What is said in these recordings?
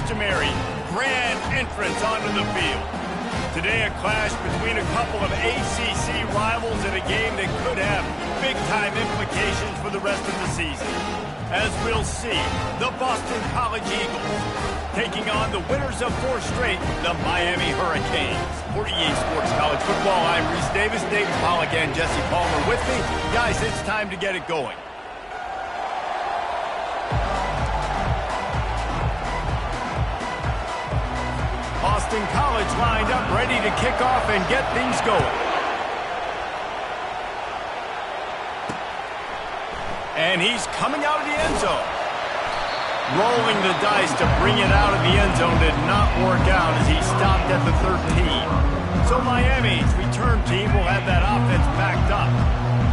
customary grand entrance onto the field. Today, a clash between a couple of ACC rivals in a game that could have big-time implications for the rest of the season. As we'll see, the Boston College Eagles taking on the winners of 4 straight, the Miami Hurricanes. For EA Sports College Football, I'm Reese Davis, David Pollack, and Jesse Palmer with me. Guys, it's time to get it going. Boston College lined up, ready to kick off and get things going. And he's coming out of the end zone. Rolling the dice to bring it out of the end zone did not work out as he stopped at the 13. So Miami's return team will have that offense backed up.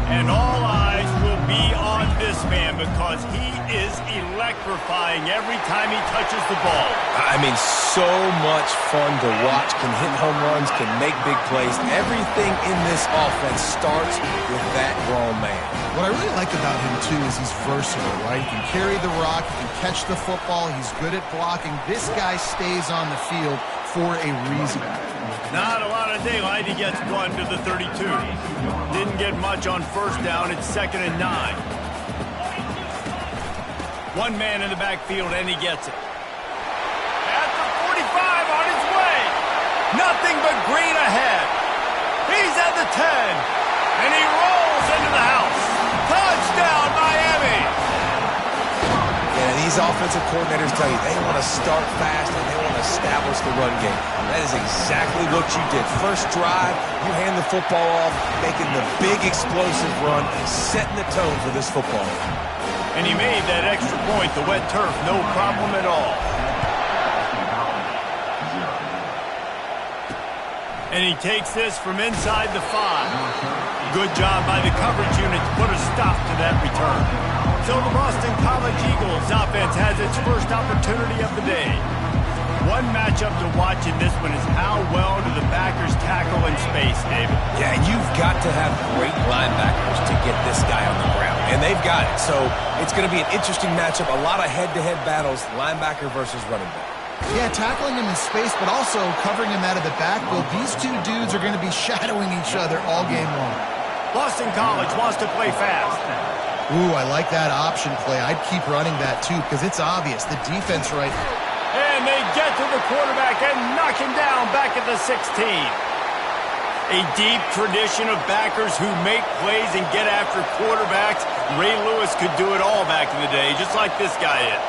And all eyes will be on this man because he is electrifying every time he touches the ball. I mean, so much fun to watch. Can hit home runs, can make big plays. Everything in this offense starts with that grown man. What I really like about him, too, is he's versatile, right? He can carry the rock, he can catch the football, he's good at blocking. This guy stays on the field for a reason. Not a lot of daylight. He gets one to the 32. Didn't get much on first down. It's 2nd and 9. One man in the backfield, and he gets it. At the 45 on his way. Nothing but green ahead. He's at the 10. And he rolls into the house. Touchdown, Miami. Yeah, these offensive coordinators tell you they want to start fast and they want to establish the run game. That is exactly what you did. First drive, you hand the football off, making the big explosive run, setting the tone for this football. And he made that extra point, the wet turf, no problem at all. And he takes this from inside the 5. Good job by the coverage unit to put a stop to that return. So the Boston College Eagles offense has its first opportunity of the day. One matchup to watch in this one is how well do the backers tackle in space, David? Yeah, you've got to have great linebackers to get this guy on the ground, and they've got it. So it's going to be an interesting matchup, a lot of head-to-head battles, linebacker versus running back. Yeah, tackling him in space, but also covering him out of the backfield. These two dudes are going to be shadowing each other all game long. Boston College wants to play fast. Ooh, I like that option play. I'd keep running that, too, because it's obvious. The defense right now. And they get to the quarterback and knock him down back at the 16. A deep tradition of backers who make plays and get after quarterbacks. Ray Lewis could do it all back in the day, just like this guy is.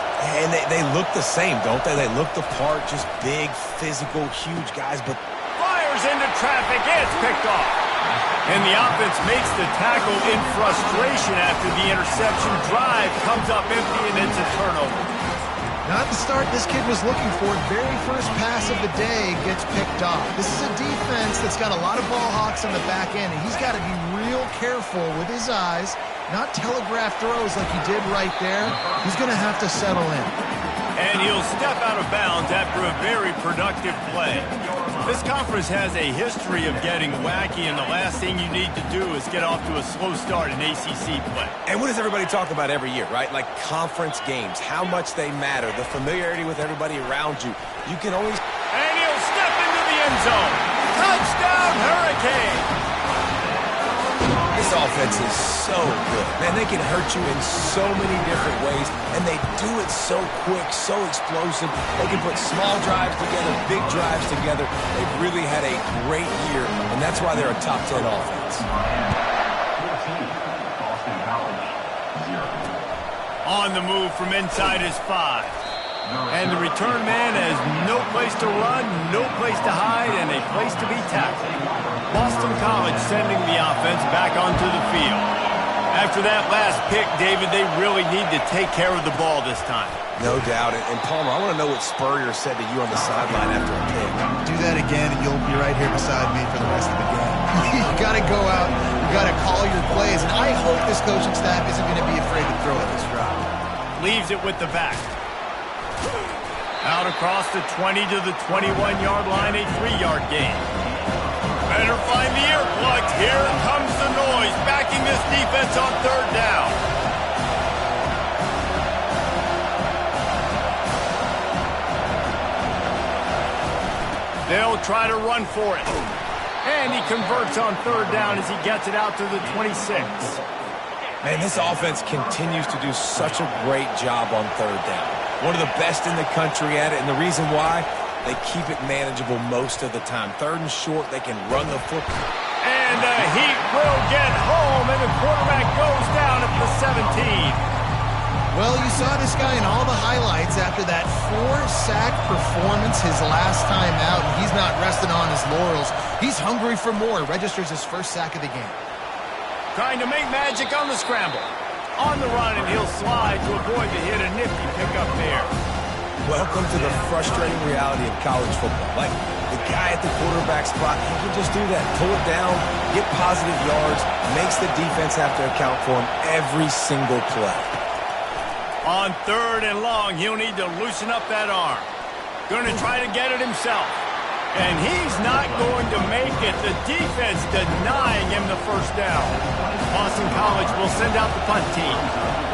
And they look the same, don't they? They look the part, just big, physical, huge guys, but... Fires into traffic, it's picked off. And the offense makes the tackle in frustration after the interception. Drive comes up empty, and it's a turnover. Not the start this kid was looking for. Very first pass of the day gets picked off. This is a defense that's got a lot of ball hawks on the back end, and he's got to be real careful with his eyes, not telegraph throws like he did right there. He's going to have to settle in. And he'll step out of bounds after a very productive play. This conference has a history of getting wacky, and the last thing you need to do is get off to a slow start in ACC play. And what does everybody talk about every year, right? Like conference games, how much they matter, the familiarity with everybody around you. You can always... And he'll step into the end zone. Touchdown, Hurricane! This offense is so good. Man, they can hurt you in so many different ways, and they do it so quick, so explosive. They can put small drives together, big drives together. They've really had a great year, and that's why they're a top 10 offense. On the move from inside his 5. And the return man has no place to run, no place to hide, and a place to be tackled. Boston College sending the offense back onto the field. After that last pick, David, they really need to take care of the ball this time. No doubt. And Palmer, I want to know what Spurrier said to you on the sideline after a pick. Do that again, and you'll be right here beside me for the rest of the game. You got to go out. You got to call your plays. And I hope this coaching staff isn't going to be afraid to throw at this drive. Leaves it with the back. Out across the 20 to the 21-yard line, a 3-yard gain. Better find the earplugs. Here comes the noise, backing this defense on 3rd down. They'll try to run for it. And he converts on third down as he gets it out to the 26. Man, this offense continues to do such a great job on third down. One of the best in the country at it, and the reason why, they keep it manageable most of the time. Third and short, they can run the football. And the Heat will get home, and the quarterback goes down at the 17. Well, you saw this guy in all the highlights after that 4-sack performance his last time out, and he's not resting on his laurels. He's hungry for more. Registers his first sack of the game. Trying to make magic on the scramble. On the run, and he'll slide to avoid the hit. A nifty pickup there. Welcome to the frustrating reality of college football. Like, the guy at the quarterback spot, he can just do that. Pull it down, get positive yards, makes the defense have to account for him every single play. On third and long, he'll need to loosen up that arm. Going to try to get it himself. And he's not going to make it. The defense denying him the first down. Boston College will send out the punt team.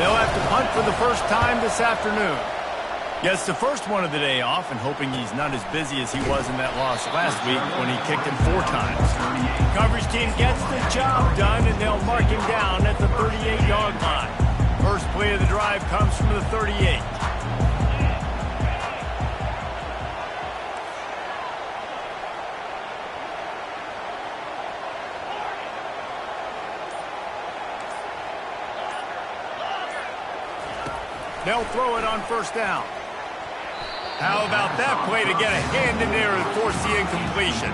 They'll have to punt for the first time this afternoon. Gets the first one of the day off and hoping he's not as busy as he was in that loss last week when he kicked him 4 times. Coverage team gets the job done, and they'll mark him down at the 38-yard line. First play of the drive comes from the 38. They'll throw it on first down. How about that play to get a hand in there and force the incompletion?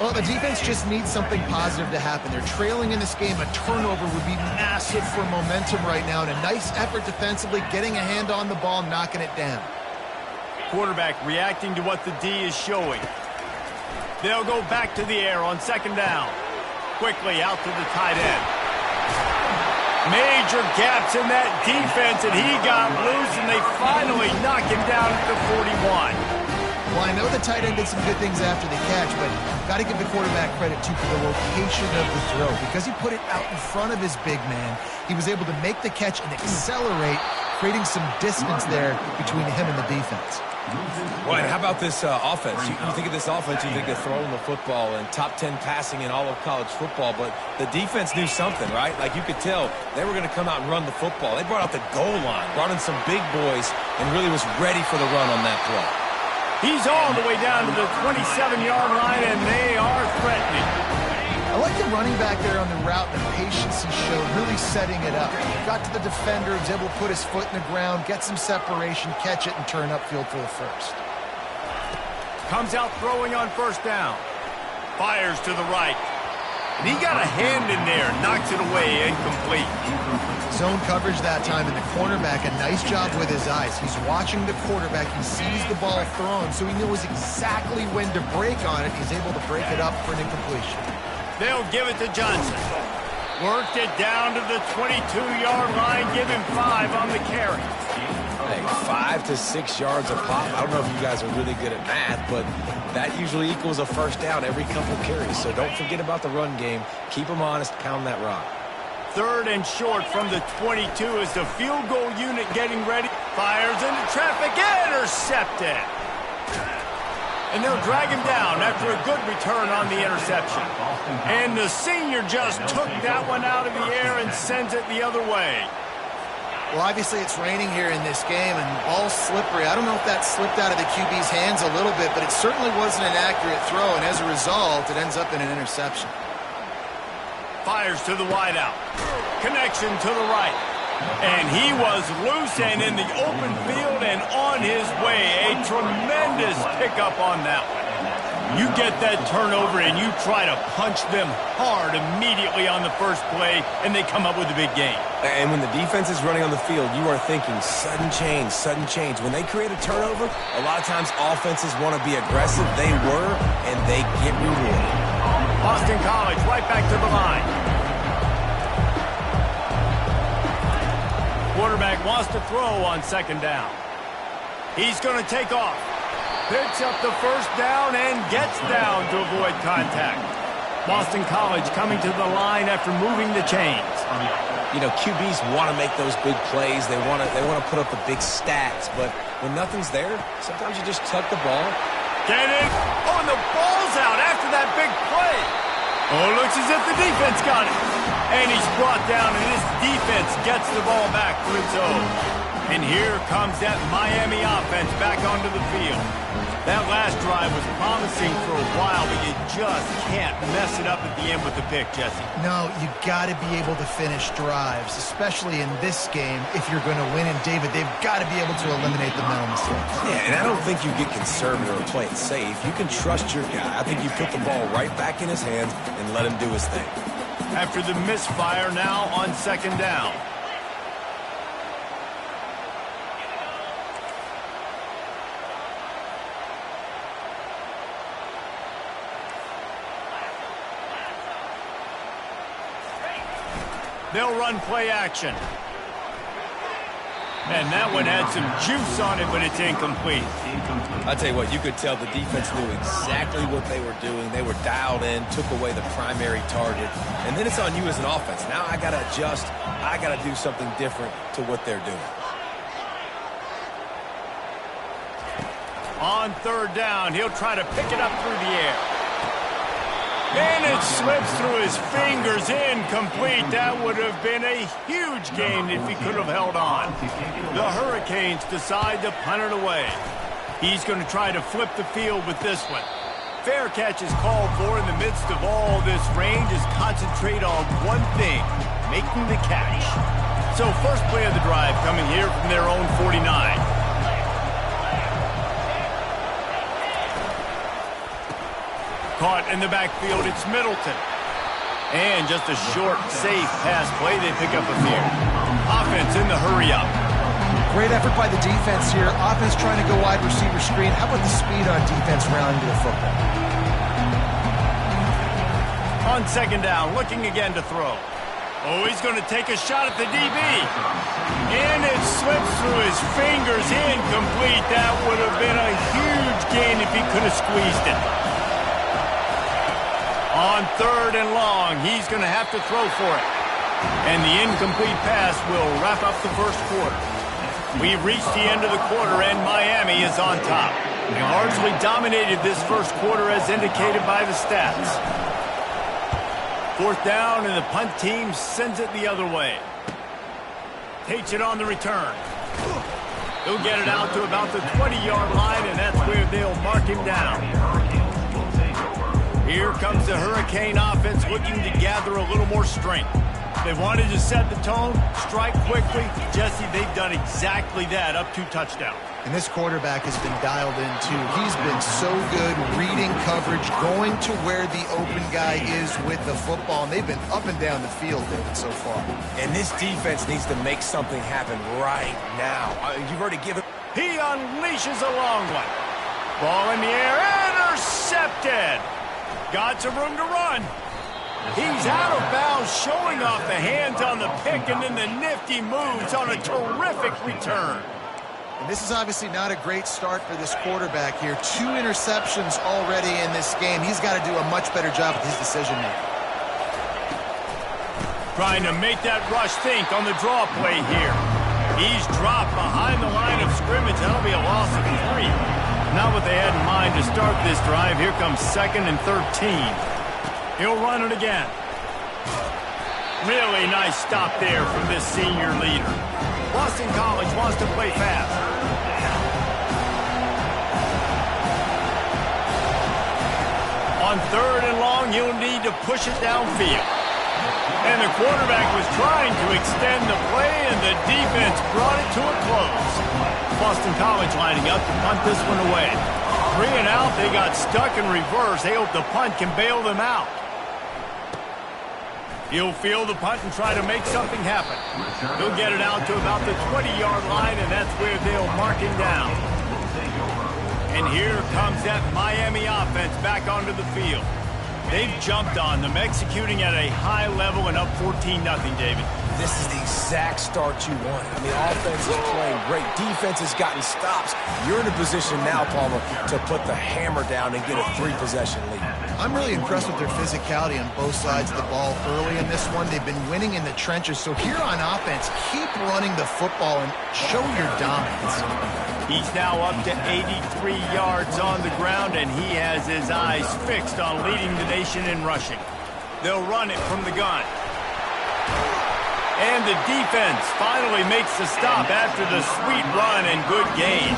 Well, the defense just needs something positive to happen. They're trailing in this game. A turnover would be massive for momentum right now. And a nice effort defensively, getting a hand on the ball, knocking it down. Quarterback reacting to what the D is showing. They'll go back to the air on second down. Quickly out to the tight end. Major gaps in that defense, and he got loose, and they finally knock him down at the 41. Well, I know the tight end did some good things after the catch, but got to give the quarterback credit, too, for the location of the throw. Because he put it out in front of his big man, he was able to make the catch and accelerate, creating some distance there between him and the defense. Well, and how about this offense? You think of this offense, you think they're throwing the football and top 10 passing in all of college football, but the defense knew something, right? Like, you could tell they were going to come out and run the football. They brought out the goal line, brought in some big boys, and really was ready for the run on that play. He's all the way down to the 27-yard line, and they are threatening. I like the running back there on the route, the patience he showed, really setting it up. Got to the defender, was able to put his foot in the ground, get some separation, catch it, and turn upfield for the first. Comes out throwing on first down. Fires to the right. And he got a hand in there, knocks it away, incomplete. Zone coverage that time, and the cornerback, a nice job with his eyes. He's watching the quarterback. He sees the ball thrown, so he knows exactly when to break on it. He's able to break it up for an incompletion. They'll give it to Johnson. Worked it down to the 22-yard line. Give him 5 on the carry. Hey, 5 to 6 yards a pop. I don't know if you guys are really good at math, but that usually equals a first down every couple carries. So don't forget about the run game. Keep them honest. Pound that rock. Third and short from the 22 as the field goal unit getting ready. Fires into traffic. Intercepted. And they'll drag him down after a good return on the interception. And the senior just took that one out of the air and sends it the other way. Well, obviously it's raining here in this game, and the ball's slippery. I don't know if that slipped out of the QB's hands a little bit, but it certainly wasn't an accurate throw, and as a result, it ends up in an interception. Fires to the wideout. Connection to the right. And he was loose and in the open field and on his way. A tremendous pickup on that one. You get that turnover and you try to punch them hard immediately on the first play, and they come up with a big gain. And when the defense is running on the field, you are thinking sudden change, sudden change. When they create a turnover, a lot of times offenses want to be aggressive. They were, and they get rewarded. Boston College right back to the line. Quarterback wants to throw on second down. He's going to take off. Picks up the first down and gets down to avoid contact. Boston College coming to the line after moving the chains. You know, QBs want to make those big plays. They want to put up the big stats. But when nothing's there, sometimes you just tuck the ball, Get it. Oh, and the ball's out after that big play. Oh, it looks as if the defense got it. And he's brought down, and his defense gets the ball back for its own. And here comes that Miami offense back onto the field. That last drive was promising for a while, but you just can't mess it up at the end with the pick, Jesse. No, you got to be able to finish drives, especially in this game if you're going to win. And, David, they've got to be able to eliminate the mental mistakes. Yeah, and I don't think you get conservative or play it safe. You can trust your guy. I think you put the ball right back in his hands and let him do his thing. After the misfire, now on second down. They'll run play action. And that one had some juice on it, but it's incomplete. I tell you what, you could tell the defense knew exactly what they were doing. They were dialed in, took away the primary target. And then it's on you as an offense. Now I got to adjust. I got to do something different to what they're doing. On third down, he'll try to pick it up through the air. And it slips through his fingers, incomplete. That would have been a huge gain if he could have held on. The Hurricanes decide to punt it away. He's going to try to flip the field with this one. Fair catch is called for in the midst of all this rain. Just concentrate on one thing, making the catch. So first play of the drive coming here from their own 49. Caught in the backfield, it's Middleton. And just a short, safe pass play, they pick up a few. Offense in the hurry-up. Great effort by the defense here. Offense trying to go wide receiver screen. How about the speed on defense rounding to the football? On second down, looking again to throw. Oh, he's going to take a shot at the DB. And it slips through his fingers, incomplete. That would have been a huge gain if he could have squeezed it. On third and long, he's going to have to throw for it. And the incomplete pass will wrap up the first quarter. We've reached the end of the quarter, and Miami is on top. They largely dominated this first quarter as indicated by the stats. Fourth down, and the punt team sends it the other way. Takes it on the return. He'll get it out to about the 20-yard line, and that's where they'll mark him down. Here comes the Hurricane offense looking to gather a little more strength. They wanted to set the tone, strike quickly. Jesse, they've done exactly that, up 2 touchdowns. And this quarterback has been dialed in, too. He's been so good reading coverage, going to where the open guy is with the football, and they've been up and down the field, David, so far. And this defense needs to make something happen right now. You've already given... He unleashes a long one. Ball in the air, intercepted. Got some room to run. He's out of bounds, showing off the hands on the pick, and then the nifty moves on a terrific return. And this is obviously not a great start for this quarterback here. 2 interceptions already in this game. He's got to do a much better job with his decision-making. Trying to make that rush think on the draw play here. He's dropped behind the line of scrimmage. That'll be a loss of 3. Not what they had in mind to start this drive. Here comes 2nd and 13. He'll run it again. Really nice stop there from this senior leader. Boston College wants to play fast. On third and long, you'll need to push it downfield. And the quarterback was trying to extend the play, and the defense brought it to a close. Boston College lining up to punt this one away. 3 and out, they got stuck in reverse. They hope the punt can bail them out. He'll field the punt and try to make something happen. He'll get it out to about the 20-yard line, and that's where they'll mark him down. And here comes that Miami offense back onto the field. They've jumped on them, executing at a high level and up 14-0, David. This is the exact start you want. I mean, offense is playing great. Defense has gotten stops. You're in a position now, Palmer, to put the hammer down and get a 3-possession lead. I'm really impressed with their physicality on both sides of the ball early in this one. They've been winning in the trenches. So here on offense, keep running the football and show your dominance. He's now up to 83 yards on the ground, and he has his eyes fixed on leading the nation in rushing. They'll run it from the gun. And the defense finally makes the stop after the sweet run and good gain.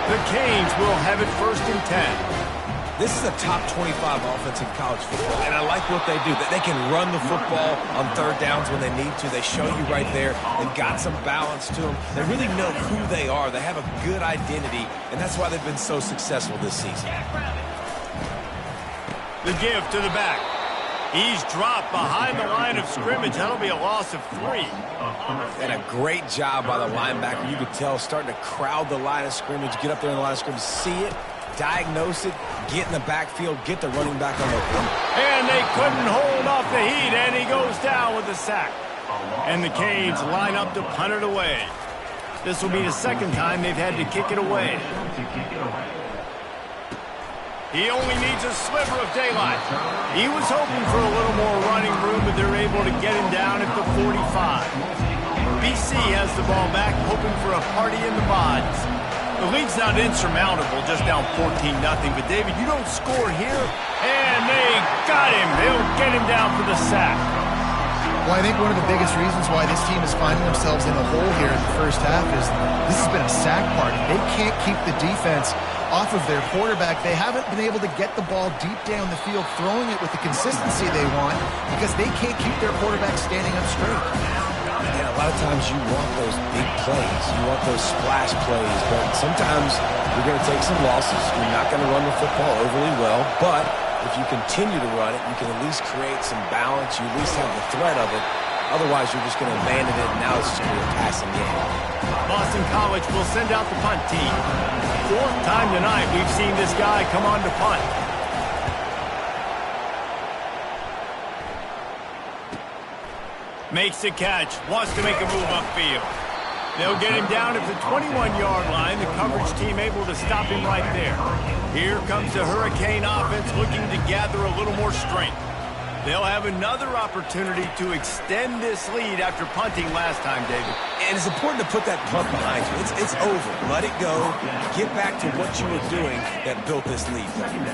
The Canes will have it 1st and 10. This is a top 25 offense in college football, and I like what they do. That they can run the football on 3rd downs when they need to. They show you right there. They've got some balance to them. They really know who they are. They have a good identity, and that's why they've been so successful this season. The give to the back. He's dropped behind the line of scrimmage. That'll be a loss of 3. And a great job by the linebacker. You could tell starting to crowd the line of scrimmage, get up there in the line of scrimmage, see it, diagnose it, get in the backfield, get the running back on the run. And they couldn't hold off the heat, and he goes down with a sack. And the Canes line up to punt it away. This will be the 2nd time they've had to kick it away. He only needs a sliver of daylight. He was hoping for a little more running room, but they're able to get him down at the 45. BC has the ball back, hoping for a party in the mods. The lead's not insurmountable, just down 14-0. But, David, you don't score here, and they got him. They'll get him down for the sack. Well, I think one of the biggest reasons why this team is finding themselves in a hole here in the first half is this has been a sack party. They can't keep the defense off of their quarterback. They haven't been able to get the ball deep down the field, throwing it with the consistency they want because they can't keep their quarterback standing up straight. And a lot of times you want those big plays. You want those splash plays, but sometimes you're going to take some losses. You're not going to run the football overly well, but if you continue to run it, you can at least create some balance. You at least have the threat of it. Otherwise, you're just going to abandon it, and now it's just going to be a passing game. Boston College will send out the punt team. 4th time tonight we've seen this guy come on to punt. Makes the catch, wants to make a move upfield. They'll get him down at the 21-yard line. The coverage team able to stop him right there. Here comes the Hurricane offense looking to gather a little more strength. They'll have another opportunity to extend this lead after punting last time, David. And it's important to put that punt behind you. It's over. Let it go. Get back to what you were doing that built this lead.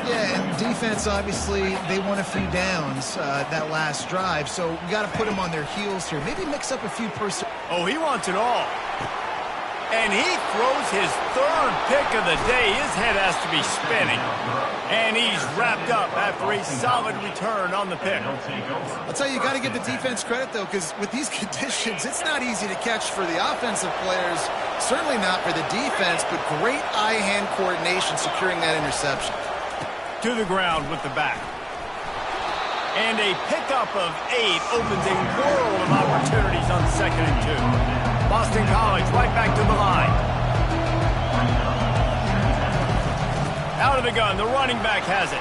Yeah, and defense, obviously, they won a few downs that last drive, so we got to put them on their heels here. Maybe mix up a few Oh, he wants it all. And he throws his 3rd pick of the day. His head has to be spinning. And he's wrapped up after a solid return on the pick. I'll tell you, you got to give the defense credit, though, because with these conditions, it's not easy to catch for the offensive players. Certainly not for the defense, but great eye-hand coordination securing that interception. To the ground with the back. And a pickup of 8 opens a world of opportunities on 2nd and 2. Boston College right back to the line. Out of the gun, the running back has it.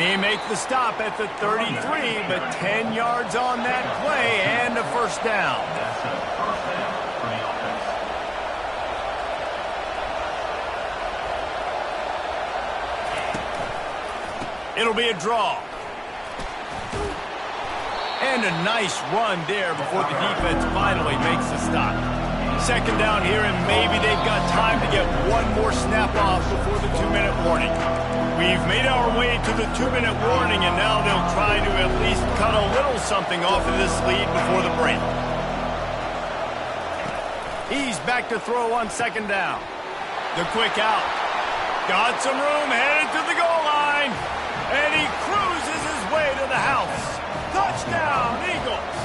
He makes the stop at the 33, but 10 yards on that play and a 1st down. It'll be a draw. And a nice run there before the defense finally makes the stop. 2nd down here, and maybe they've got time to get one more snap off before the 2-minute warning. We've made our way to the 2-minute warning, and now they'll try to at least cut a little something off of this lead before the break. He's back to throw on 2nd down. The quick out. Got some room, headed to the goal line. And he cruises his way to the house. Touchdown, Eagles.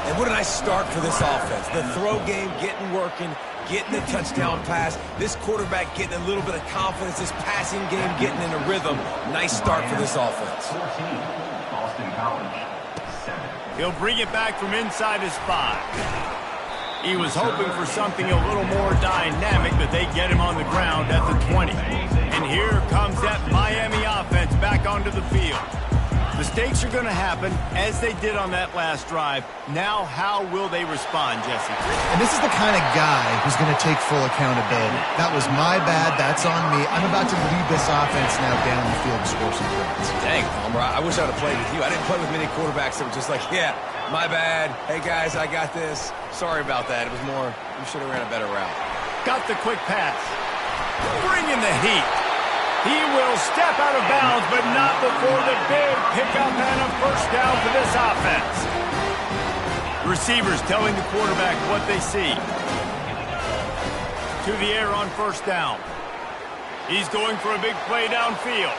And what a nice start for this offense. The throw game getting working, getting the touchdown pass. This quarterback getting a little bit of confidence. This passing game getting in a rhythm. Nice start for this offense. He'll bring it back from inside his 5. He was hoping for something a little more dynamic, but they get him on the ground at the 20. And here comes that Miami offense back onto the field. The Mistakes are going to happen, as they did on that last drive. Now, how will they respond, Jesse? And this is the kind of guy who's going to take full accountability. That was my bad. That's on me. I'm about to lead this offense now down the field and score some points. Dang, Palmer, I wish I would have played with you. I didn't play with many quarterbacks that were just like, yeah, my bad. Hey, guys, I got this. Sorry about that. It was more, you should have ran a better route. Got the quick pass. Bringing the heat. He will step out of bounds, but not before the big pickup and a first down for this offense. Receivers telling the quarterback what they see. To the air on first down. He's going for a big play downfield.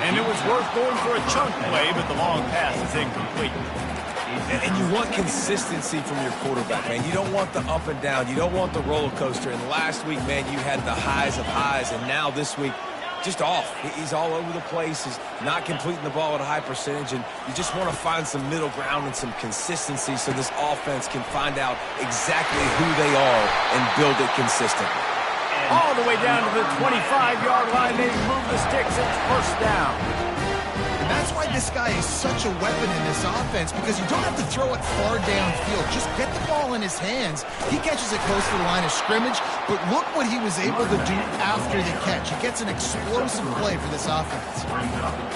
And it was worth going for a chunk play, but the long pass is incomplete. And you want consistency from your quarterback, man. You don't want the up and down. You don't want the roller coaster. And last week, man, you had the highs of highs. And now this week, just off. He's all over the place. He's not completing the ball at a high percentage. And you just want to find some middle ground and some consistency so this offense can find out exactly who they are and build it consistently. All the way down to the 25-yard line. They move the sticks. It's first down. And that's why this guy is such a weapon in this offense, because you don't have to throw it far downfield. Just get the ball in his hands. He catches it close to the line of scrimmage, but look what he was able to do after the catch. He gets an explosive play for this offense.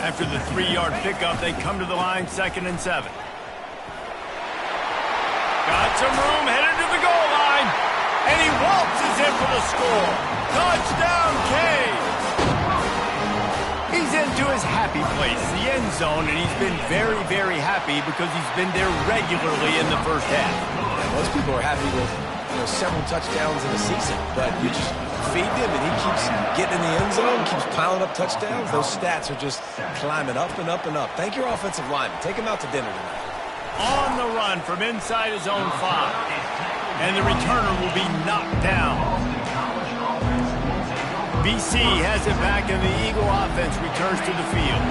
After the 3-yard pickup, they come to the line, 2nd and 7. Got some room, headed to the goal line, and he waltzes in for the score. Touchdown, Cade! He's into his happy place, the end zone, and he's been very, very happy because he's been there regularly in the first half. Most people are happy with several touchdowns in a season, but you just feed him and he keeps getting in the end zone, keeps piling up touchdowns. Those stats are just climbing up and up and up. Thank your offensive lineman. Take him out to dinner tonight. On the run from inside his own 5, and the returner will be knocked down. BC has it back, and the Eagle offense returns to the field.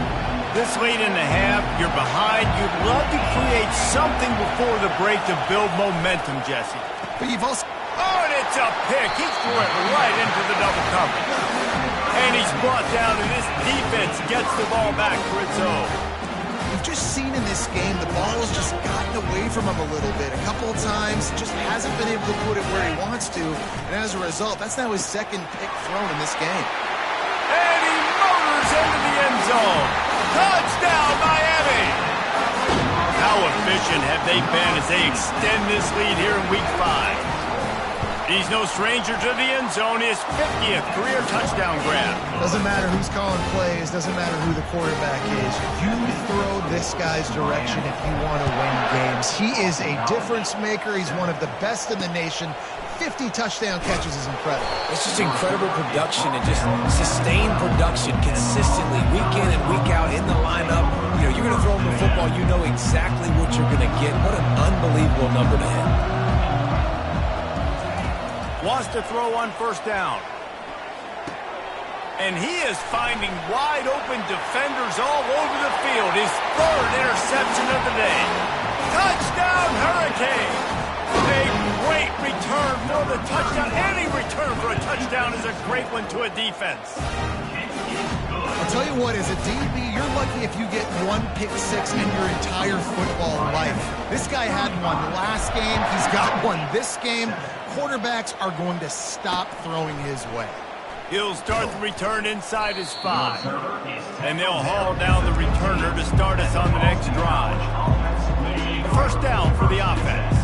This late in the half, you're behind. You'd love to create something before the break to build momentum, Jesse. But you've also... Oh, and it's a pick. He threw it right into the double coverage. And he's brought down, and this defense gets the ball back for its own. We've just seen in this game the ball has just gotten away from him a little bit. A couple of times, just hasn't been able to put it where he wants to. And as a result, that's now his second pick thrown in this game. And he motors into the end zone. Touchdown, Miami! How efficient have they been as they extend this lead here in Week 5? He's no stranger to the end zone. His 50th career touchdown grab. Doesn't matter who's calling plays. Doesn't matter who the quarterback is. You throw this guy's direction if you want to win games. He is a difference maker. He's one of the best in the nation. 50 touchdown catches is incredible. It's just incredible production and just sustained production consistently week in and week out in the lineup. You're going to throw him the football. You know exactly what you're going to get. What an unbelievable number to hit. Wants to throw on first down. And he is finding wide open defenders all over the field. His 3rd interception of the day. Touchdown, Hurricane! A great return for the touchdown. Any return for a touchdown is a great one to a defense. I'll tell you what, as a DB, you're lucky if you get one pick six in your entire football life. This guy had one last game. He's got one this game. Quarterbacks are going to stop throwing his way. He'll start the return inside his 5. And they'll haul down the returner to start us on the next drive. First down for the offense.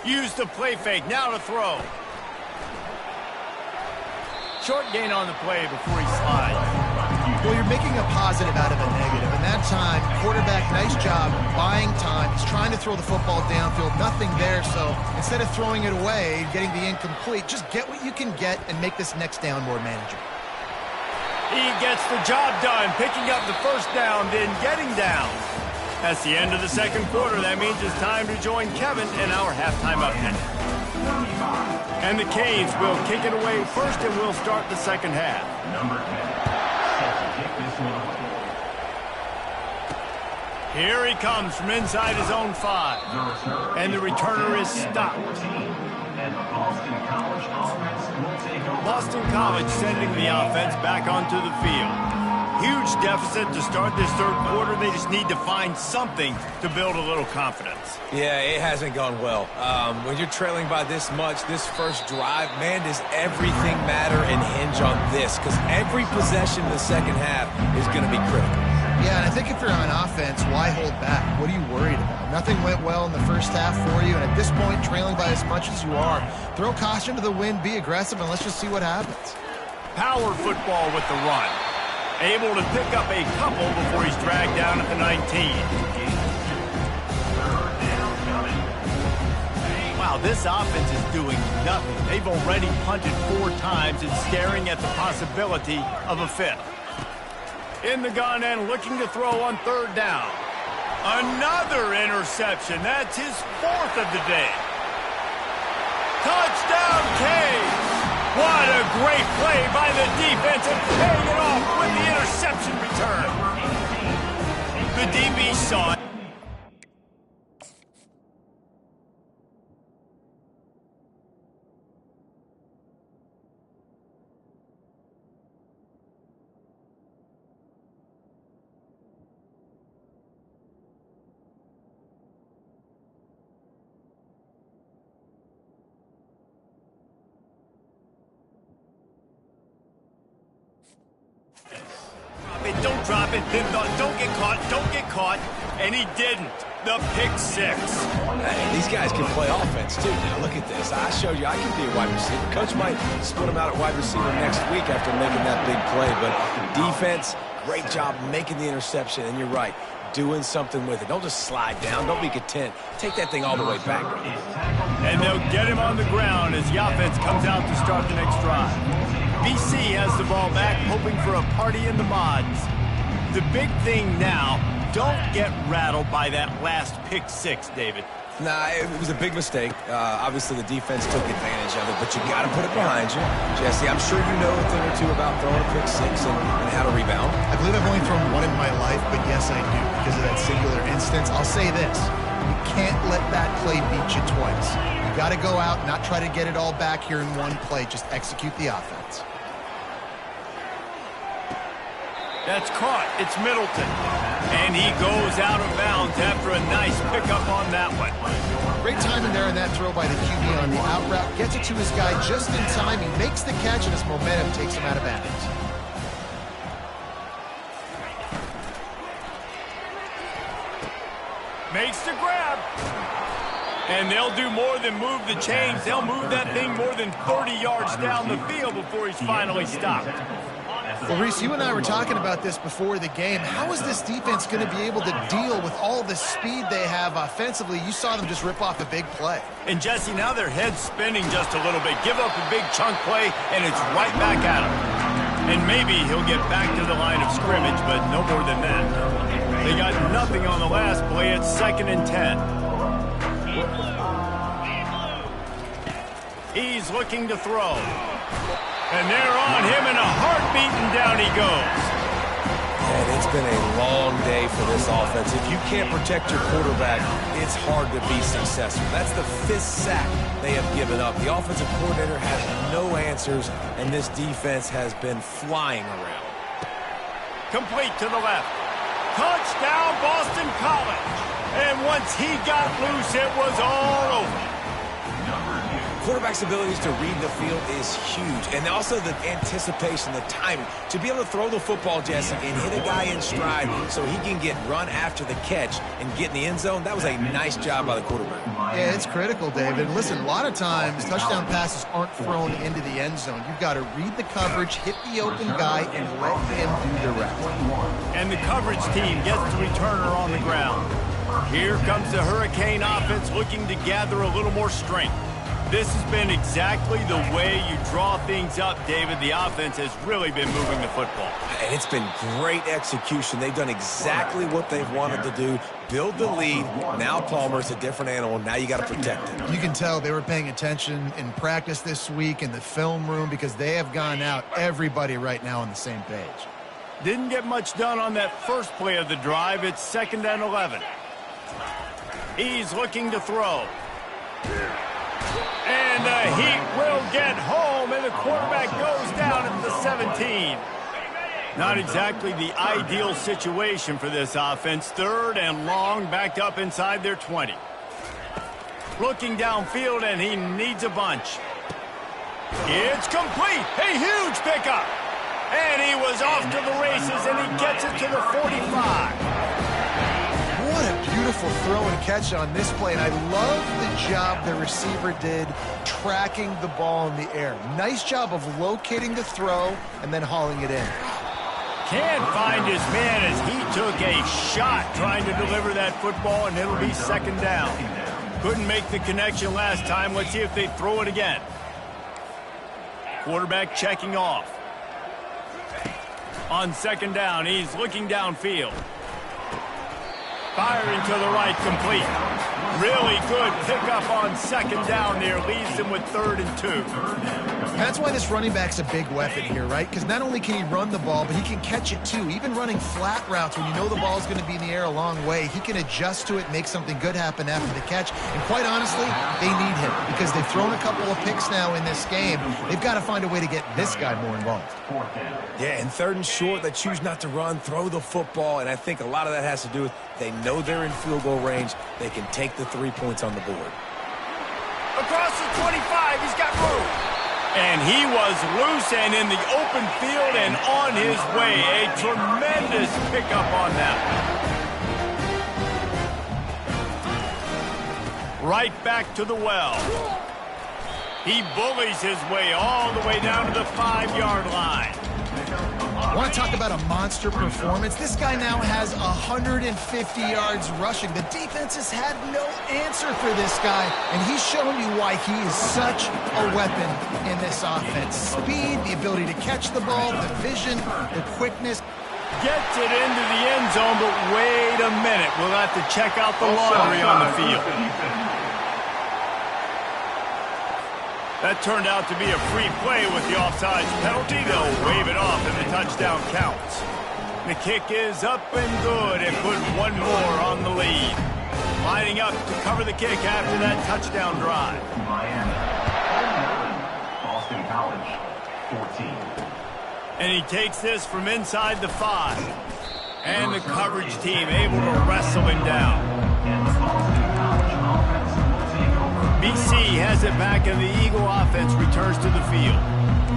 Use the play fake, now to throw. Short gain on the play before he slides. Well, you're making a positive out of a negative. And that time, quarterback, nice job, buying time. He's trying to throw the football downfield, nothing there. So instead of throwing it away, getting the incomplete, just get what you can get and make this next down more manageable. He gets the job done, picking up the first down, then getting down. That's the end of the second quarter. That means it's time to join Kevin in our halftime update. And the Canes will kick it away first, and we'll start the second half. Number 10. Here he comes from inside his own 5. And the returner is stopped. Boston College sending the offense back onto the field. Huge deficit to start this third quarter. They just need to find something to build a little confidence. Yeah, it hasn't gone well. When you're trailing by this much, this first drive, man, does everything matter and hinge on this? Because every possession in the second half is going to be critical. Yeah, and I think if you're on offense, why hold back? What are you worried about? Nothing went well in the first half for you, and at this point, trailing by as much as you are, throw caution to the wind, be aggressive, and let's just see what happens. Power football with the run. Able to pick up a couple before he's dragged down at the 19. Wow, this offense is doing nothing. They've already punted 4 times and staring at the possibility of a 5th. In the gun and looking to throw on 3rd down. Another interception. That's his 4th of the day. Touchdown, Canes! What a great play by the defense and paying it off with the interception return. The DB saw it. Don't drop it, then don't get caught, and he didn't. The pick 6. Hey, these guys can play offense, too. Now, look at this. I showed you I can be a wide receiver. Coach might split him out at wide receiver next week after making that big play, but defense, great job making the interception, and you're right, doing something with it. Don't just slide down. Don't be content. Take that thing all the way back. And they'll get him on the ground as the offense comes out to start the next drive. BC has the ball back, hoping for a party in the mods. The big thing now, don't get rattled by that last pick 6, David. Nah, it was a big mistake. Obviously, the defense took advantage of it, but you got to put it behind you. Jesse, I'm sure you know a thing or two about throwing a pick 6 and how to rebound. I believe I've only thrown one in my life, but yes, I do. Because of that singular instance, I'll say this. You can't let that play beat you twice. You got to go out, not try to get it all back here in one play. Just execute the offense. That's caught. It's Middleton. And he goes out of bounds after a nice pickup on that one. Great timing there in that throw by the QB on the out route. Gets it to his guy just in time. He makes the catch, and his momentum takes him out of bounds. Makes the grab. And they'll do more than move the chains. They'll move that thing more than 30 yards down the field before he's finally stopped. Well, Reese, you and I were talking about this before the game. How is this defense going to be able to deal with all the speed they have offensively? You saw them just rip off a big play. And, Jesse, now their head's spinning just a little bit. Give up a big chunk play, and it's right back at him. And maybe he'll get back to the line of scrimmage, but no more than that. They got nothing on the last play. It's 2nd and 10. He's looking to throw. And they're on him in a heartbeat, and down he goes. And it's been a long day for this offense. If you can't protect your quarterback, it's hard to be successful. That's the 5th sack they have given up. The offensive coordinator has no answers, and this defense has been flying around. Complete to the left. Touchdown, Boston College. And once he got loose, it was all over. Quarterback's abilities to read the field is huge, and also the anticipation, the timing. To be able to throw the football, Jesse, and hit a guy in stride so he can get run after the catch and get in the end zone, that was a nice job by the quarterback. Yeah, it's critical, David. Listen, a lot of times touchdown passes aren't thrown into the end zone. You've got to read the coverage, hit the open guy, and let him do the rest. And the coverage team gets the returner on the ground. Here comes the Hurricane offense looking to gather a little more strength. This has been exactly the way you draw things up, David. The offense has really been moving the football. And it's been great execution. They've done exactly what they've wanted to do. Build the lead. Now Palmer's a different animal. Now you got to protect it. You can tell they were paying attention in practice this week in the film room because they have gone out, everybody right now on the same page. Didn't get much done on that first play of the drive. It's 2nd and 11. He's looking to throw. And the Heat will get home, and the quarterback goes down at the 17. Not exactly the ideal situation for this offense. 3rd and long, backed up inside their 20. Looking downfield, and he needs a bunch. It's complete. A huge pickup. And he was off to the races, and he gets it to the 45. What a beautiful throw and catch on this play, and I love the job the receiver did tracking the ball in the air. Nice job of locating the throw and then hauling it in. Can't find his man as he took a shot trying to deliver that football, and it'll be 2nd down. Couldn't make the connection last time. Let's see if they throw it again. Quarterback checking off. On 2nd down, he's looking downfield. Firing to the right, complete. Really good pickup on 2nd down there. Leaves him with 3rd and 2. That's why this running back's a big weapon here, right? Because not only can he run the ball, but he can catch it too. Even running flat routes when you know the ball's going to be in the air a long way, he can adjust to it, make something good happen after the catch. And quite honestly, they need him because they've thrown a couple of picks now in this game. They've got to find a way to get this guy more involved. Yeah, and 3rd and short, they choose not to run, throw the football, and I think a lot of that has to do with they know they're in field goal range. They can take the 3 points on the board. Across the 25, he's got room. And he was loose and in the open field and on his way. A tremendous pickup on that. Right back to the well. He bullies his way all the way down to the 5-yard line. I want to talk about a monster performance. This guy now has 150 yards rushing. The defense has had no answer for this guy, and he's shown you why he is such a weapon in this offense. Speed, the ability to catch the ball, the vision, the quickness. Gets it into the end zone, but wait a minute. We'll have to check out the laundry on the field. That turned out to be a free play with the offsides penalty. They'll wave it off and the touchdown counts. The kick is up and good and put one more on the lead. Lining up to cover the kick after that touchdown drive. Boston College, 14. And he takes this from inside the 5. And the coverage team able to wrestle him down. BC has it back, and the Eagle offense returns to the field.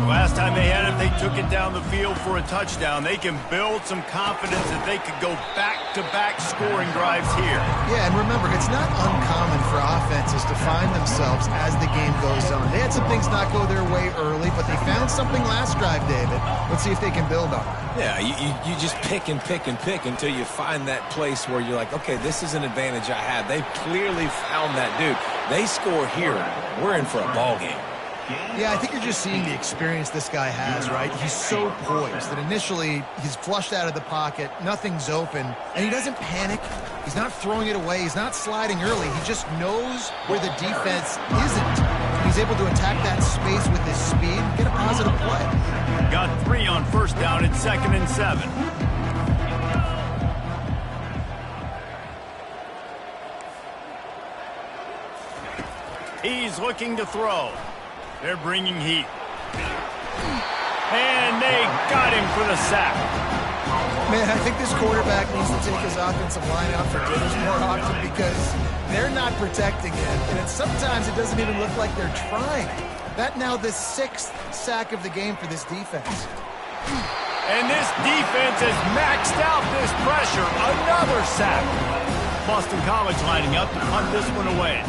The last time they had it, they took it down the field for a touchdown. They can build some confidence that they could go back-to-back scoring drives here. Yeah, and remember, it's not uncommon for offenses to find themselves as the game goes on. They had some things not go their way early, but they found something last drive, David. Let's see if they can build on it. Yeah, you just pick and pick and pick until you find that place where you're like, okay, this is an advantage I have. They've clearly found that dude. They score here, we're in for a ball game. Yeah, I think you're just seeing the experience this guy has, right? He's so poised that initially he's flushed out of the pocket, nothing's open, and he doesn't panic. He's not throwing it away. He's not sliding early. He just knows where the defense isn't. He's able to attack that space with his speed and get a positive play. Got 3 on 1st down at 2nd and 7. He's looking to throw. They're bringing heat. And they got him for the sack. Man, I think this quarterback needs to take his offensive line out for dinners more often because they're not protecting him. And sometimes it doesn't even look like they're trying. That now the 6th sack of the game for this defense. And this defense has maxed out this pressure. Another sack. Boston College lining up to punt this one away.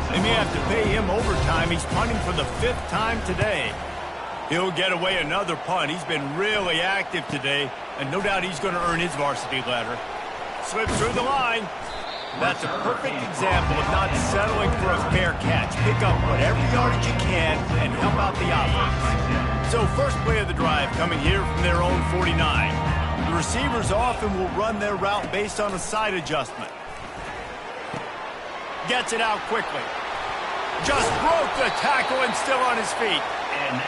They may have to pay him overtime. He's punting for the 5th time today. He'll get away another punt. He's been really active today, and no doubt he's going to earn his varsity letter. Slips through the line. That's a perfect example of not settling for a fair catch. Pick up whatever yardage you can and help out the offense. So first play of the drive coming here from their own 49. The receivers often will run their route based on a side adjustment. Gets it out quickly. Just broke the tackle and still on his feet.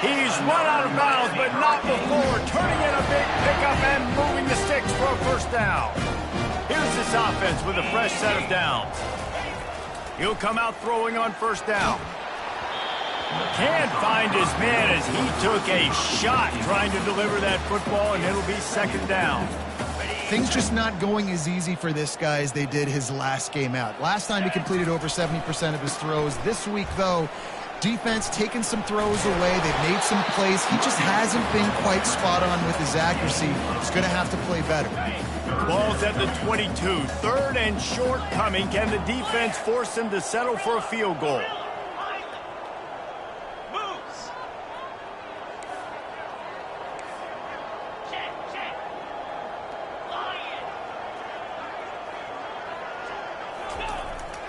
He's run out of bounds, but not before turning in a big pickup and moving the sticks for a 1st down. Here's this offense with a fresh set of downs. He'll come out throwing on 1st down. Can't find his man as he took a shot trying to deliver that football, and it'll be second down. Things just not going as easy for this guy as they did his last game out. Last time he completed over 70% of his throws. This week, though, defense taking some throws away. They've made some plays. He just hasn't been quite spot on with his accuracy. He's going to have to play better. Ball's at the 22. Third and short coming. Can the defense force him to settle for a field goal?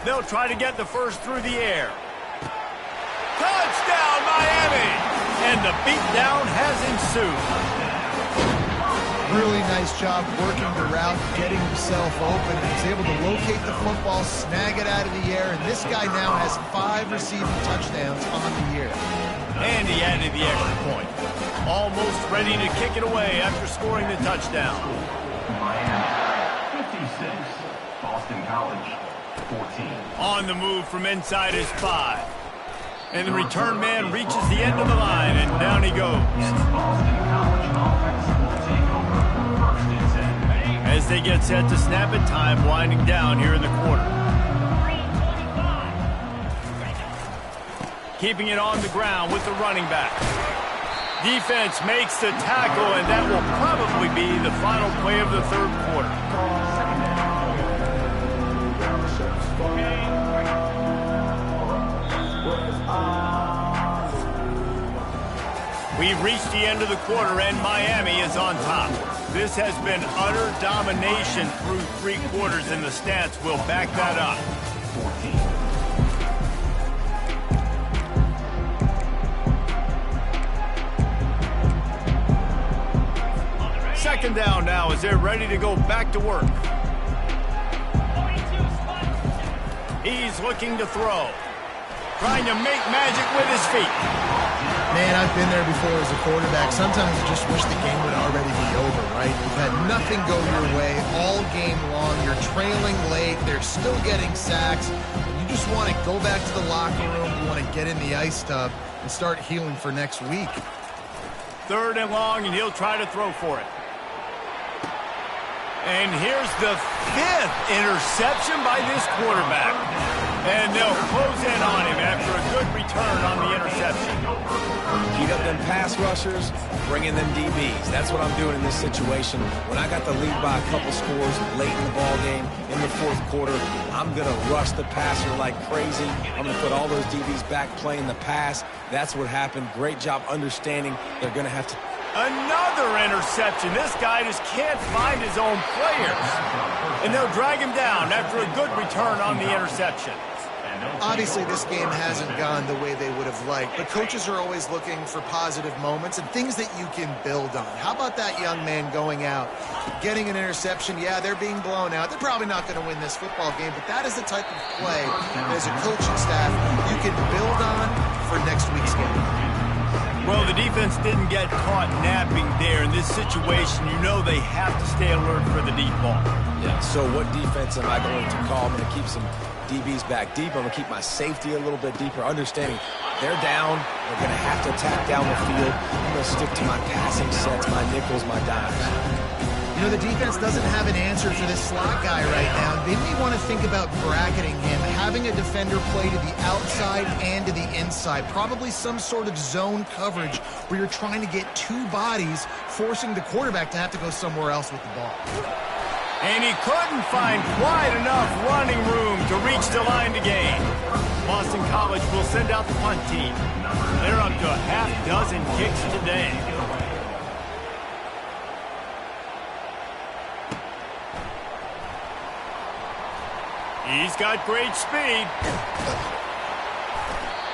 They'll try to get the first through the air. Touchdown, Miami! And the beatdown has ensued. Really nice job working the route, getting himself open, and he's able to locate the football, snag it out of the air, and this guy now has 5 receiving touchdowns on the year. And he added the extra point. Almost ready to kick it away after scoring the touchdown. Miami, 56, Boston College, 14. On the move from inside his 5. And the return man reaches the end of the line, and down he goes. As they get set to snap it, time winding down here in the quarter. Keeping it on the ground with the running back. Defense makes the tackle, and that will probably be the final play of the third quarter. We've reached the end of the quarter, and Miami is on top. This has been utter domination through 3 quarters, and the stats will back that up. 14. Second down now as they're ready to go back to work. He's looking to throw. Trying to make magic with his feet. Man, I've been there before as a quarterback. Sometimes you just wish the game would already be over, right? You've had nothing go your way all game long. You're trailing late. They're still getting sacks. You just want to go back to the locker room. You want to get in the ice tub and start healing for next week. Third and long, and he'll try to throw for it. And here's the 5th interception by this quarterback. And they'll close in on him after a good return on the interception. Heat up them pass rushers, bring in them DBs. That's what I'm doing in this situation. When I got the lead by a couple scores late in the ball game, in the fourth quarter, I'm going to rush the passer like crazy. I'm going to put all those DBs back playing the pass. That's what happened. Great job understanding they're going to have to. Another interception. This guy just can't find his own players. And they'll drag him down after a good return on the interception. Obviously, this game hasn't gone the way they would have liked, but coaches are always looking for positive moments and things that you can build on. How about that young man going out, getting an interception? Yeah, they're being blown out. They're probably not going to win this football game, but that is the type of play as a coaching staff you can build on for next week's game. Well, the defense didn't get caught napping there. In this situation, you know they have to stay alert for the deep ball. Yeah, so what defense am I going to call? I'm going to keep some DBs back deep. I'm going to keep my safety a little bit deeper, understanding they're down. They're going to have to attack down the field. I'm going to stick to my passing sets, my nickels, my dimes. You know, the defense doesn't have an answer for this slot guy right now. They may want to think about bracketing him, having a defender play to the outside and to the inside. Probably some sort of zone coverage where you're trying to get 2 bodies, forcing the quarterback to have to go somewhere else with the ball. And he couldn't find quite enough running room to reach the line to gain. Boston College will send out the punt team. They're up to a half-dozen kicks today. He's got great speed.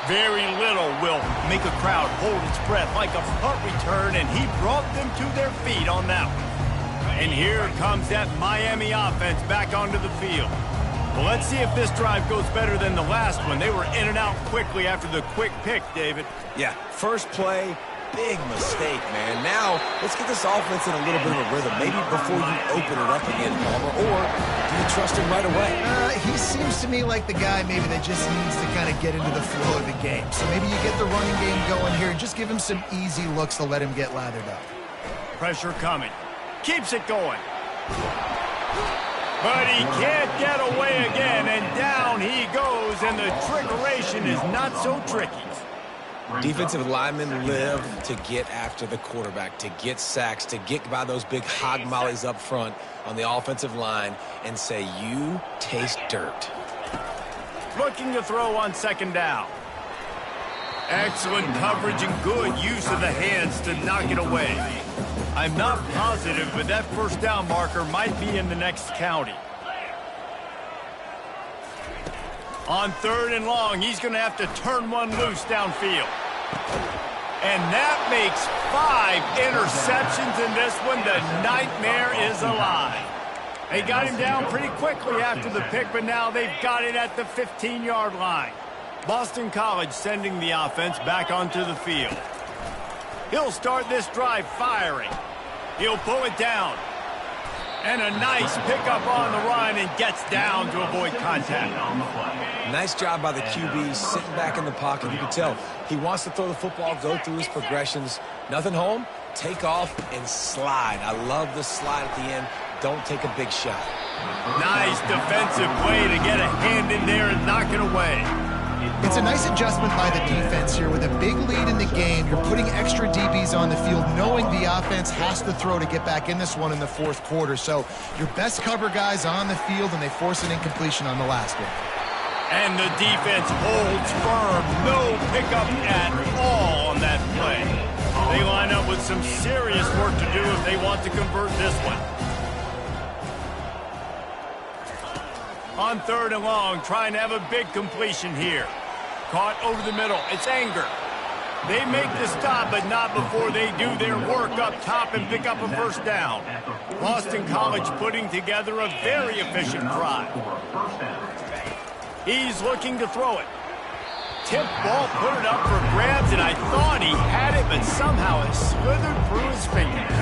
Very little will make a crowd hold its breath like a punt return, and he brought them to their feet on that one. And here comes that Miami offense back onto the field. Well, let's see if this drive goes better than the last one. They were in and out quickly after the quick pick, David. Yeah, first play, big mistake, man. Now, let's get this offense in a little bit of a rhythm. Maybe before you open it up again, Palmer, or do you trust him right away? He seems to me like the guy maybe that just needs to kind of get into the flow of the game. So maybe you get the running game going here and just give him some easy looks to let him get lathered up. Pressure coming. Keeps it going. But he can't get away again, and down he goes, and the trickeration is not so tricky. Defensive linemen live to get after the quarterback, to get sacks, to get by those big hog mollies up front on the offensive line and say, you taste dirt. Looking to throw on second down. Excellent coverage and good use of the hands to knock it away. I'm not positive, but that first down marker might be in the next county. On third and long, he's going to have to turn one loose downfield. And that makes 5 interceptions in this one. The nightmare is alive. They got him down pretty quickly after the pick, but now they've got it at the 15-yard line. Boston College sending the offense back onto the field. He'll start this drive firing. He'll pull it down. And a nice pickup on the run and gets down to avoid contact. Nice job by the QB sitting back in the pocket. You can tell he wants to throw the football, go through his progressions. Nothing home, take off and slide. I love the slide at the end. Don't take a big shot. Nice defensive play to get a hand in there and knock it away. It's a nice adjustment by the defense here. With a big lead in the game, you're putting extra DBs on the field, knowing the offense has to throw to get back in this one in the fourth quarter. So your best cover guys on the field, and they force an incompletion on the last one. And the defense holds firm. No pickup at all on that play. They line up with some serious work to do if they want to convert this one. On third and long, trying to have a big completion here. Caught over the middle. It's Anger. They make the stop, but not before they do their work up top and pick up a first down. Boston College putting together a very efficient drive. He's looking to throw it. Tip ball, put it up for grabs, and I thought he had it, but somehow it slithered through his fingers.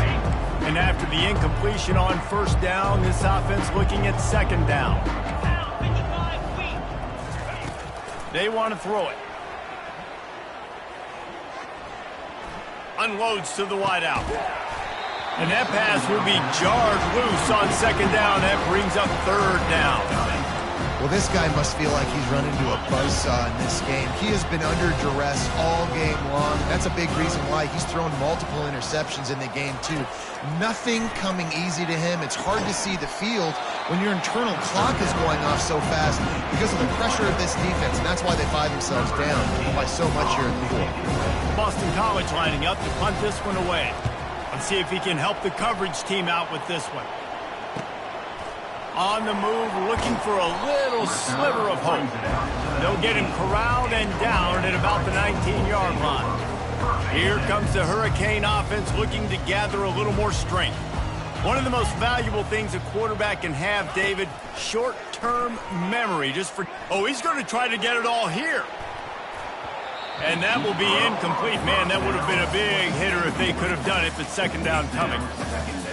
And after the incompletion on first down, this offense looking at second down. They want to throw it. Unloads to the wideout. And that pass will be jarred loose on second down. That brings up third down. Well, this guy must feel like he's run into a buzzsaw in this game. He has been under duress all game long. That's a big reason why he's thrown multiple interceptions in the game, too. Nothing coming easy to him. It's hard to see the field when your internal clock is going off so fast because of the pressure of this defense, and that's why they find themselves down by so much here in the fourth. Boston College lining up to punt this one away. Let's see if he can help the coverage team out with this one. On the move, looking for a little sliver of hope. They'll get him corralled and down at about the 19-yard line. Here comes the Hurricane offense looking to gather a little more strength. One of the most valuable things a quarterback can have, David, short-term memory. Oh, he's going to try to get it all here. And that will be incomplete. Man, that would have been a big hitter if they could have done it, but second down coming.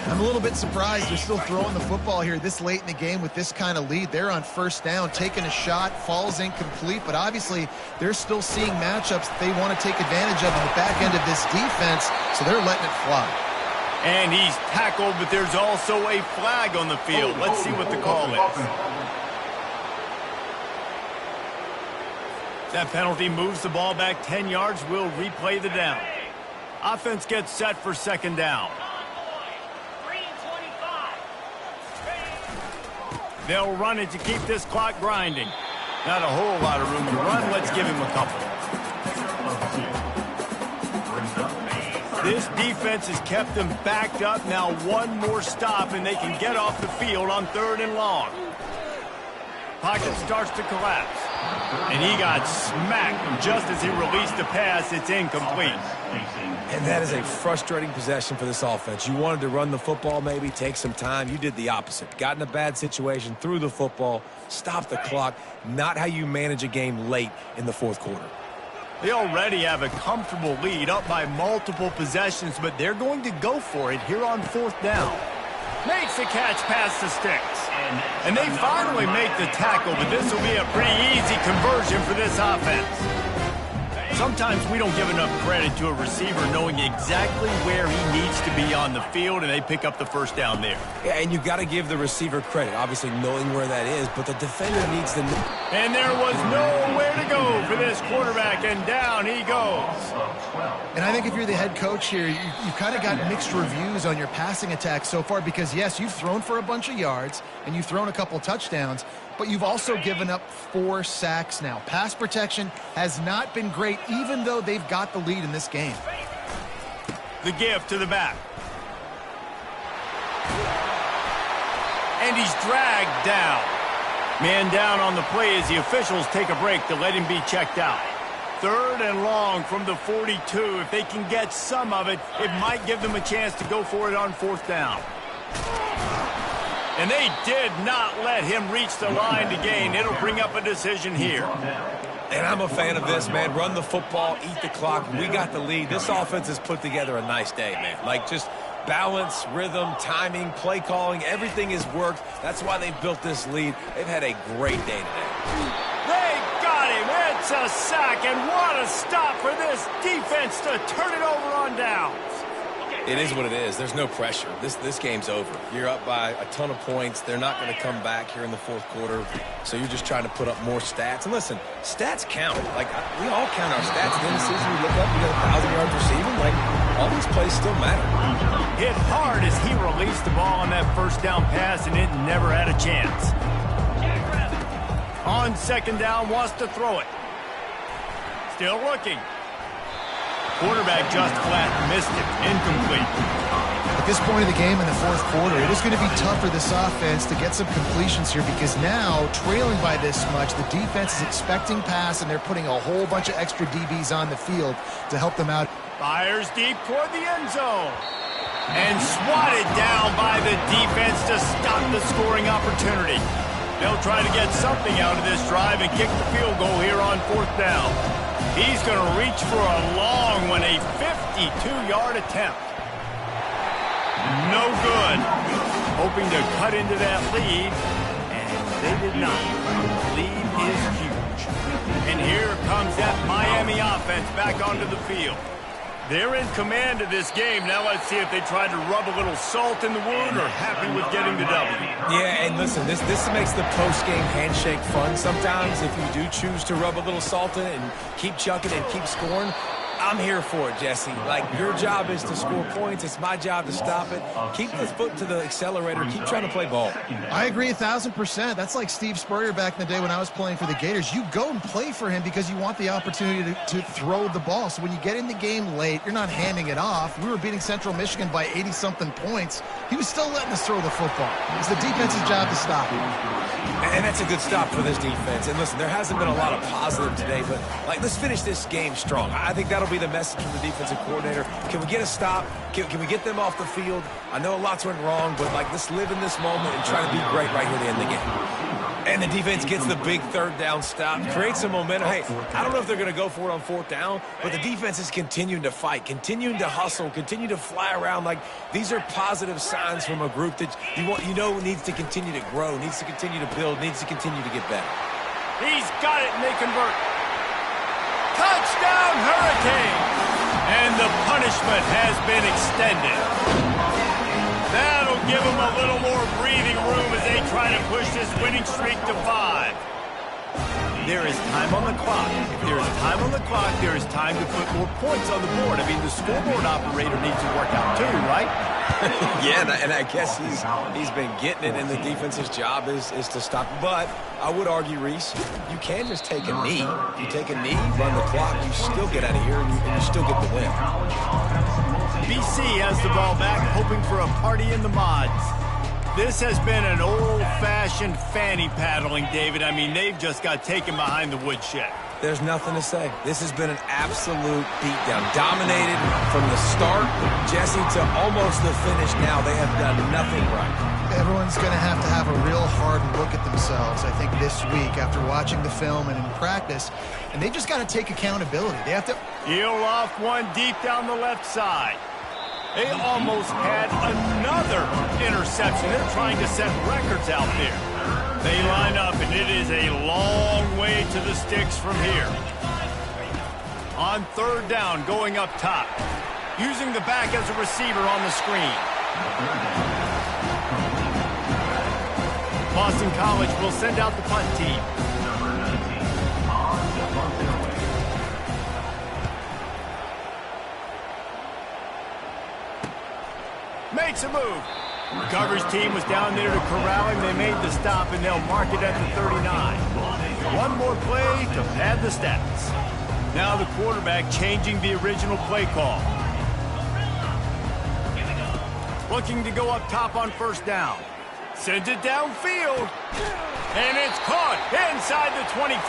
I'm a little bit surprised they're still throwing the football here this late in the game with this kind of lead. They're on first down, taking a shot, falls incomplete, but obviously they're still seeing matchups that they want to take advantage of in the back end of this defense, so they're letting it fly. And he's tackled, but there's also a flag on the field. Let's see what the call is. That penalty moves the ball back 10 yards. We'll replay the down. Offense gets set for second down. They'll run it to keep this clock grinding. Not a whole lot of room to run. Let's give him a couple. This defense has kept them backed up. Now one more stop, and they can get off the field on third and long. Pocket starts to collapse. And he got smacked just as he released the pass. It's incomplete. And that is a frustrating possession for this offense. You wanted to run the football, maybe take some time. You did the opposite. Got in a bad situation, threw the football, stopped the clock. Not how you manage a game late in the fourth quarter. They already have a comfortable lead, up by multiple possessions, but they're going to go for it here on 4th down. Makes the catch past the sticks. And they finally make the tackle, but this will be a pretty easy conversion for this offense. Sometimes we don't give enough credit to a receiver knowing exactly where he needs to be on the field, and they pick up the first down there. Yeah, and you've got to give the receiver credit, obviously knowing where that is, but the defender needs to know. And there was nowhere to go for this quarterback, and down he goes. And I think if you're the head coach here, you've kind of got mixed reviews on your passing attack so far because, yes, you've thrown for a bunch of yards and you've thrown a couple touchdowns, but you've also given up 4 sacks now. Pass protection has not been great, even though they've got the lead in this game. The give to the back. And he's dragged down. Man down on the play as the officials take a break to let him be checked out. 3rd and long from the 42. If they can get some of it, it might give them a chance to go for it on 4th down. And they did not let him reach the line to gain. It'll bring up a decision here. And I'm a fan of this, man. Run the football, eat the clock. We got the lead. This offense has put together a nice day, man. Like, just balance, rhythm, timing, play calling, everything has worked. That's why they built this lead. They've had a great day today. They got him. It's a sack, and what a stop for this defense to turn it over on downs. It is what it is. There's no pressure. This game's over. You're up by a ton of points. They're not going to come back here in the 4th quarter. So you're just trying to put up more stats. And listen, stats count. Like, we all count our stats. At the end of the season, we look up, we got 1,000 yards receiving. Like, all these plays still matter. Hit hard as he released the ball on that first down pass, and it never had a chance. On 2nd down, wants to throw it. Still looking. Quarterback just flat missed it. Incomplete. At this point of the game in the 4th quarter, it is going to be tough for this offense to get some completions here because now, trailing by this much, the defense is expecting pass, and they're putting a whole bunch of extra DBs on the field to help them out. Fires deep toward the end zone. And swatted down by the defense to stop the scoring opportunity. They'll try to get something out of this drive and kick the field goal here on 4th down. He's going to reach for a long one, a 52-yard attempt. No good. Hoping to cut into that lead, and they did not. Lead is huge. And here comes that Miami offense back onto the field. They're in command of this game. Now let's see if they try to rub a little salt in the wound or happy with getting the W. Yeah, and listen, this makes the post-game handshake fun sometimes. If you do choose to rub a little salt in it and keep chucking and keep scoring, I'm here for it, Jesse. Like, your job is to score points. It's my job to stop it. Keep the foot to the accelerator. Keep trying to play ball. I agree 1,000%. That's like Steve Spurrier back in the day when I was playing for the Gators. You go and play for him because you want the opportunity to throw the ball. So when you get in the game late, you're not handing it off. We were beating Central Michigan by 80-something points. He was still letting us throw the football. It's the defense's job to stop him. And that's a good stop for this defense. And listen, there hasn't been a lot of positive today, but, like, let's finish this game strong. I think that'll be the message from the defensive coordinator. Can we get a stop? Can we get them off the field? I know lots went wrong, but, like, let's live in this moment and try to be great right here to end the game. And the defense gets the big 3rd down stop, creates some momentum. Hey, I don't know if they're going to go for it on 4th down, but the defense is continuing to fight, continuing to hustle, continue to fly around. Like, these are positive signs from a group that you know needs to continue to grow, needs to continue to build, needs to continue to get better. He's got it, and they convert. Touchdown, Hurricanes! And the punishment has been extended. That'll give them a little more breathing room as they try to push this winning streak to 5. There is time on the clock. If there is time on the clock, there is time to put more points on the board. I mean, the scoreboard operator needs to work out too, right? Yeah, and I guess he's been getting it, and the defense's job is to stop. But I would argue, Reese, you can just take a knee. You take a knee, run the clock, you still get out of here, and you still get the win. BC has the ball back, hoping for a party in the mods. This has been an old-fashioned fanny paddling, David. I mean, they've just got taken behind the woodshed. There's nothing to say. This has been an absolute beatdown. Dominated from the start, Jesse, to almost the finish now. They have done nothing right. Everyone's going to have a real hard look at themselves, I think, this week after watching the film and in practice. And they just got to take accountability. They have to... He'll loft one deep down the left side. They almost had another interception. They're trying to set records out there. They line up, and it is a long way to the sticks from here. On third down, going up top. Using the back as a receiver on the screen. Boston College will send out the punt team. Number 19, on Devontae Wade. Makes a move. The coverage team was down there to corral him. They made the stop, and they'll mark it at the 39. One more play to pad the stats. Now the quarterback changing the original play call. Looking to go up top on first down. Sends it downfield. And it's caught inside the 25.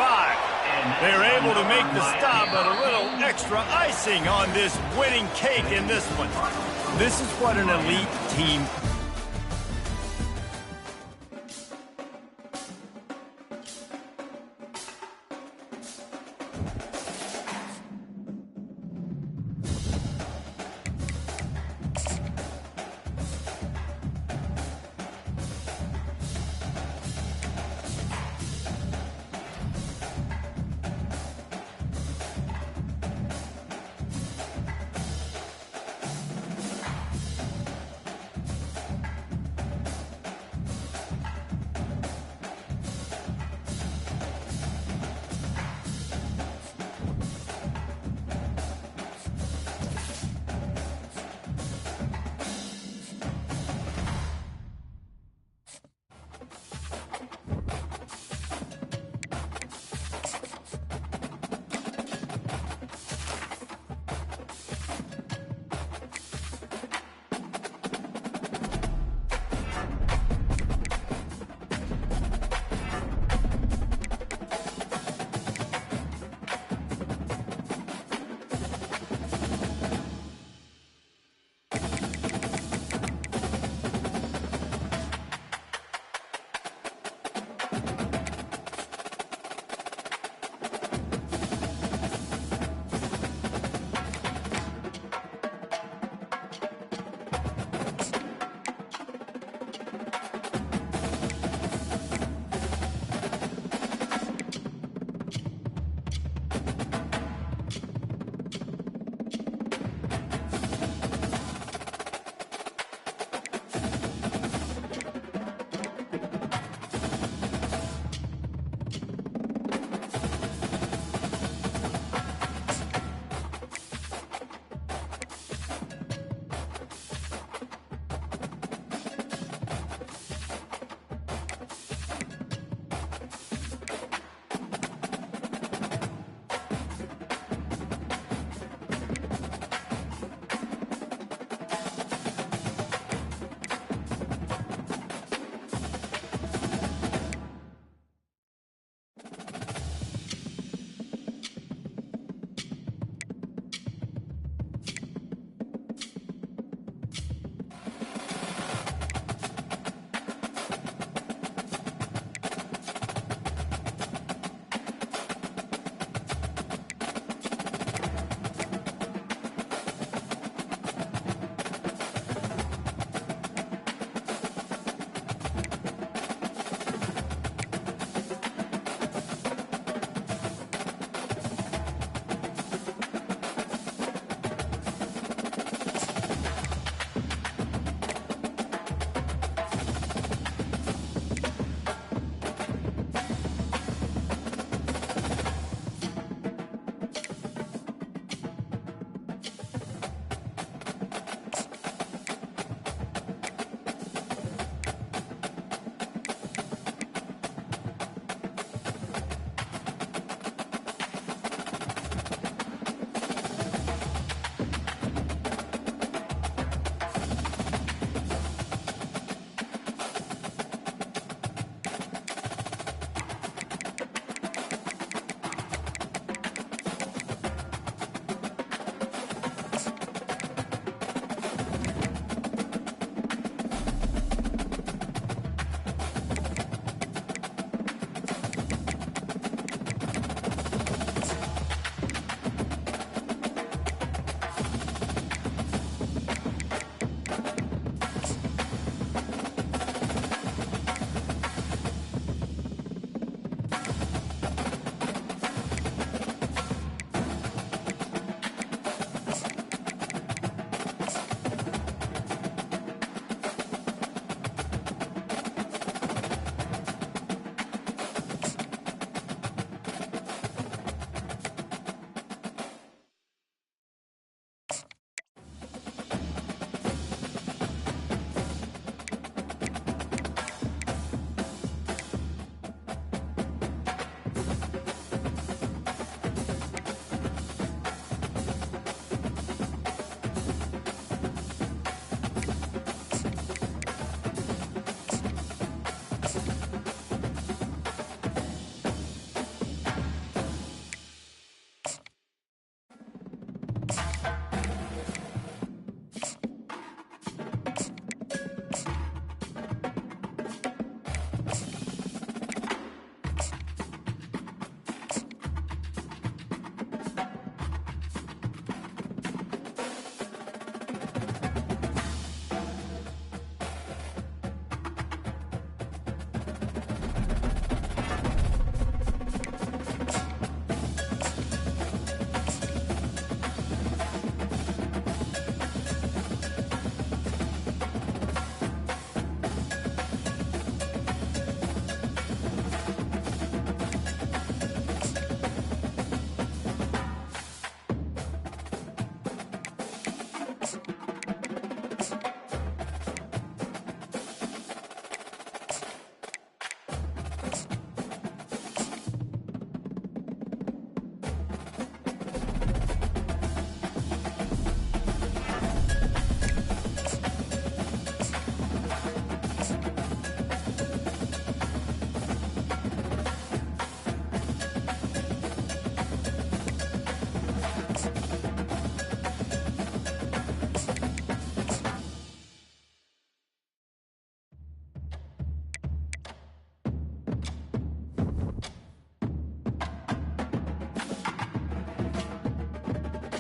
They're able to make the stop, but a little extra icing on this winning cake in this one. This is what an elite team